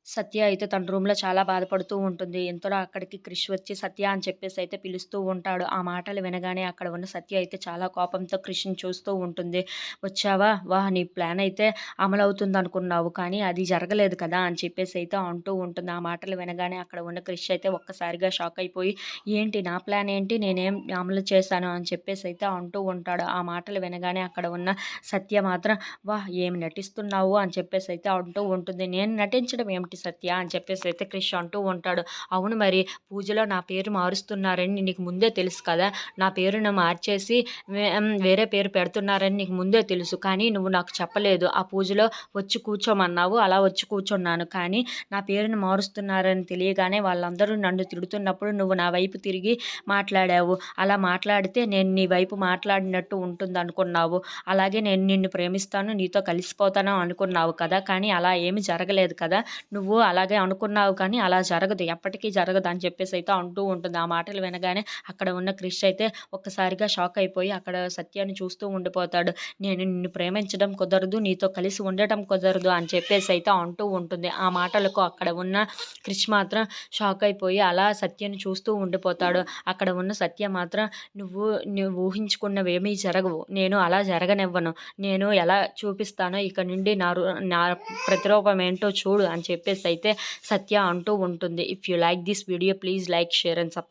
సత్య అయితే తన రూమ్‌లో చాలా బాధపడుతూ ఉంటుంది. ఇంతలో అక్కడికి క్రిష్ వచ్చి సత్య అని చెప్పేసి అయితే పిలుస్తూ ఉంటాడు. ఆ మాటలు వినగానే అక్కడ ఉన్న సత్య అయితే చాలా కోపంతో క్రిష్‌ని చూస్తూ ఉంటుంది. "వచ్చావా? వాహ్! నీ ప్లాన్ అయితే అమలవుతుందనుకున్నావు. కానీ అది జరగలేదు కదా!" అని చెప్పేసి అయితే అంటూ ఉంటుంది. ఆ మాటలు వినగానే అక్కడ ఉన్న క్రిష్ అయితే ఒక్కసారిగా షాక్ అయిపోయి, "ఏంటి నా ప్లాన్ ఏంటి? నేనేం అమలు చేశాను?" అని చెప్పేసి అయితే అంటూ ఉంటాడు. ఆ మాటలు వినగానే అక్కడ ఉన్న సత్య మాత్రం, "వాహ్! ఏమి నటిస్తున్నావు" అని చెప్పేసైతే అంటూ ఉంటుంది. "నేను నటించడం ఏమిటి సత్య" అని చెప్పేసైతే క్రిష్ అంటూ ఉంటాడు. "అవును మరి, పూజలో నా పేరు మారుస్తున్నారని నీకు ముందే తెలుసు కదా! నా పేరును మార్చేసి వేరే పేరు పెడుతున్నారని నీకు ముందే తెలుసు. కానీ నువ్వు నాకు చెప్పలేదు. ఆ పూజలో వచ్చి కూర్చోమన్నావు. అలా వచ్చి కూర్చున్నాను. కానీ నా పేరును మారుస్తున్నారని తెలియగానే వాళ్ళందరూ నన్ను తిడుతున్నప్పుడు నువ్వు నా వైపు తిరిగి మాట్లాడావు. అలా మాట్లాడితే నేను నీ వైపు మాట్లాడినట్టు ఉంటుందనుకున్నావు. అలాగే నేను నిన్ను ప్రేమిస్తాను, నీతో కలిసిపోతాను అనుకున్నావు కదా! కానీ అలా ఏమి జరగలేదు కదా! నువ్వు అలాగే అనుకున్నావు కానీ అలా జరగదు. ఎప్పటికీ జరగదు" అని చెప్పేసైతే అంటూ ఉంటుంది. ఆ మాటలు వినగానే అక్కడ ఉన్న క్రిష్ అయితే ఒక్కసారిగా షాక్ అయిపోయి అక్కడ సత్యాన్ని చూస్తూ ఉండిపోతాడు. "నేను నిన్ను ప్రేమించడం కుదరదు, నీతో కలిసి ఉండటం కుదరదు" అని చెప్పేసైతే అంటూ ఉంటుంది. ఆ మాటలకు అక్కడ ఉన్న క్రిష్ మాత్రం షాక్ అయిపోయి అలా సత్యని చూస్తూ ఉండిపోతాడు. అక్కడ ఉన్న సత్య మాత్రం "నువ్వు నువ్వు ఊహించుకున్నవేమీ జరగవు. నేను అలా జరగనివ్వను. నేను ఎలా చూపిస్తానో ఇక నుండి నా ప్రతిరూపం ఏంటో చూడు" అని చెప్పేసైతే సత్య అంటూ ఉంటుంది. If you like this video please like, share and subscribe.